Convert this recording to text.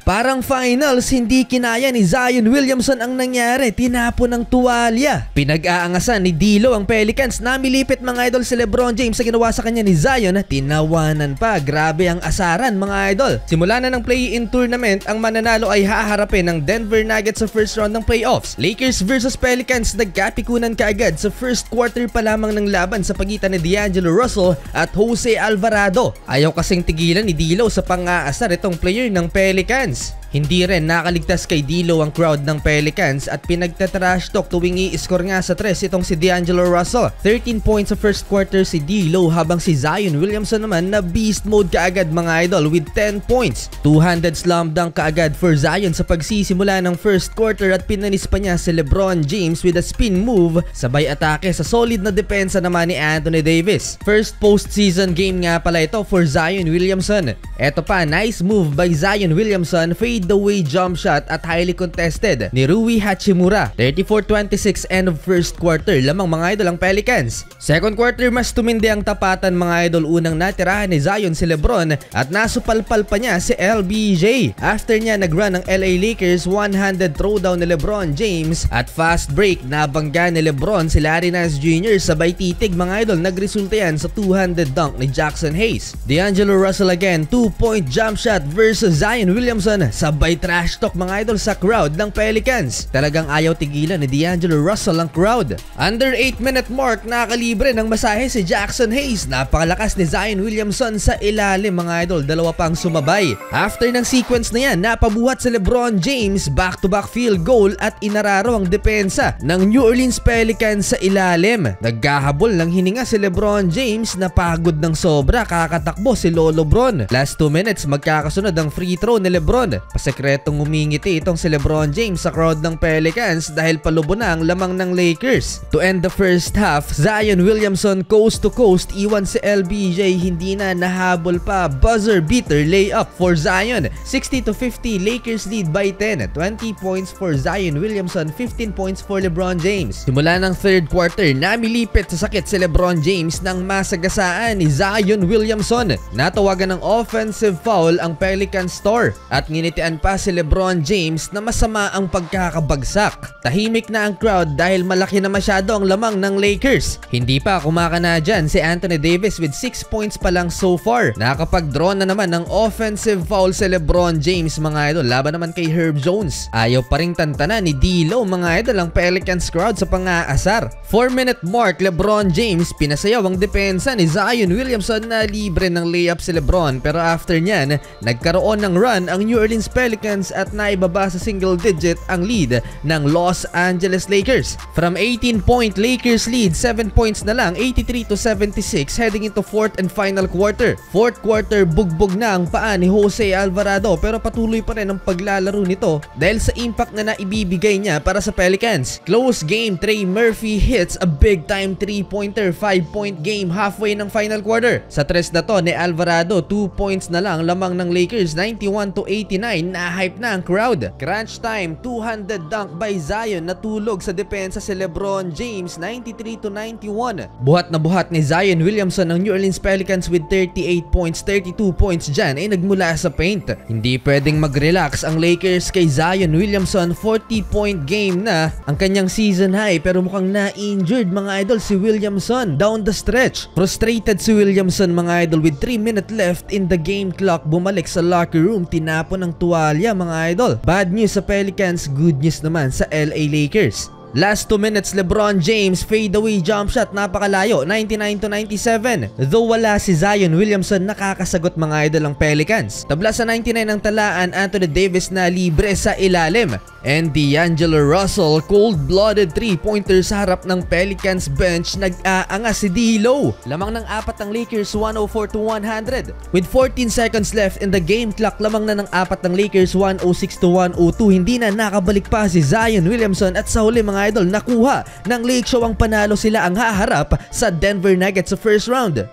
Parang finals, hindi kinaya ni Zion Williamson ang nangyari. Tinapon ng tuwalya. Pinag-aangasan ni D'Lo ang Pelicans. Namilipit mga idol si LeBron James sa ginawa sa kanya ni Zion. Tinawanan pa. Grabe ang asaran mga idol. Simula na ng play-in tournament, ang mananalo ay haharapin ng Denver Nuggets sa first round ng playoffs. Lakers versus Pelicans, nagkapikunan kaagad sa first quarter pa lamang ng laban sa pagitan ni D'Angelo Russell at Jose Alvarado. Ayaw kasing tigilan ni D'Lo sa pang-aasar itong player ng Pelicans. Hindi rin nakaligtas kay D'Lo ang crowd ng Pelicans at pinagtatrash talk tuwing i-score nga sa 3 itong si D'Angelo Russell. 13 points sa first quarter si D'Lo habang si Zion Williamson naman na beast mode kaagad mga idol with 10 points. Two-handed slam dunk kaagad for Zion sa pagsisimula ng first quarter at pinanis pa niya si LeBron James with a spin move sabay atake sa solid na depensa naman ni Anthony Davis. First postseason game nga pala ito for Zion Williamson. Eto pa, nice move by Zion Williamson, fade away jump shot at highly contested ni Rui Hachimura. 34-26 end of first quarter lamang mga idol ang Pelicans. Second quarter mas tumindi ang tapatan mga idol. Unang natirahan ni Zion si LeBron at nasupalpal pa niya si LBJ. After niya nagrun ng LA Lakers, one-handed throwdown ni LeBron James at fast break nabangga ni LeBron si Larry Nance Jr. sabay titig mga idol. Nagresulta yan sa two-handed dunk ni Jackson Hayes. D'Angelo Russell again, 2-point jump shot versus Zion Williamson. Sabay trash talk mga idol sa crowd ng Pelicans. Talagang ayaw tigilan ni D'Angelo Russell ang crowd. Under 8-minute mark, nakalibre ng masahe si Jackson Hayes. Napakalakas ni Zion Williamson sa ilalim mga idol. Dalawa pang sumabay. After ng sequence na yan, napabuhat si LeBron James. Back-to-back field goal at inararo ang depensa ng New Orleans Pelicans sa ilalim. Nagkahabol ng hininga si LeBron James. Napagod ng sobra. Kakatakbo si Lolo Bron. Last 2 minutes, magkakasunod ang free throw ni LeBron. Pasekretong umingiti itong si LeBron James sa crowd ng Pelicans dahil palubo na ang lamang ng Lakers. To end the first half, Zion Williamson coast to coast, iwan si LBJ, hindi na nahabol pa. Buzzer beater layup for Zion. 60-50, Lakers lead by 10. 20 points for Zion Williamson, 15 points for LeBron James. Simula ng third quarter, namilipit sa sakit si LeBron James ng masagasaan ni Zion Williamson. Natawagan ng offensive foul ang Pelican star at nginitian pa si LeBron James na masama ang pagkakabagsak. Tahimik na ang crowd dahil malaki na masyado ang lamang ng Lakers. Hindi pa kumakana dyan si Anthony Davis with 6 points pa lang so far. Nakapag-draw na naman ng offensive foul si LeBron James mga idol. Laban naman kay Herb Jones. Ayaw pa ring tantana ni D'Lo mga idol ang Pelicans crowd sa pang-aasar. 4-minute mark, LeBron James pinasayaw ang depensa ni Zion Williamson na libre ng layup si LeBron, pero after nyan nagkaroon ng run ang New Orleans Pelicans at naibaba sa single digit ang lead ng Los Angeles Lakers. From 18-point Lakers lead, 7 points na lang, 83-76 heading into fourth and final quarter. Fourth quarter, bugbog na ang paa ni Jose Alvarado pero patuloy pa rin ang paglalaro nito dahil sa impact na naibibigay niya para sa Pelicans. Close game, Trey Murphy hits a big time 3-pointer, 5-point game halfway ng final quarter. Sa tres na to ni Alvarado, 2 points na lang lamang ng Lakers, 91-89, na-hype na ang crowd. Crunch time, two-handed dunk by Zion, natulog sa depensa si LeBron James, 93-91. Buhat na buhat ni Zion Williamson ng New Orleans Pelicans with 38 points, 32 points dyan ay nagmula sa paint. Hindi pwedeng mag-relax ang Lakers kay Zion Williamson. 40-point game na ang kanyang season high pero mukhang na-injured mga idol si Williamson down the stretch. Frustrated si Williamson mga idol with 3 minutes left in the game clock. Bumalik sa locker room, tinapon ng tuwalya mga idol. Bad news sa Pelicans, good news naman sa LA Lakers. Last 2 minutes, LeBron James fadeaway jump shot, napakalayo, 99-97. Though wala si Zion Williamson, nakakasagot mga idol ang Pelicans. Tabla sa 99 ang talaan, Anthony Davis na libre sa ilalim. And D'Angelo Russell, cold-blooded 3-pointer sa harap ng Pelicans bench, nag-aangas si D'Lo. Lamang ng apat ng Lakers, 104-100. With 14 seconds left in the game clock, lamang na ng apat ng Lakers, 106-102. Hindi na nakabalik pa si Zion Williamson at sa huli mga idol, nakuha ng Lake Show ang panalo. Sila ang haharap sa Denver Nuggets sa first round.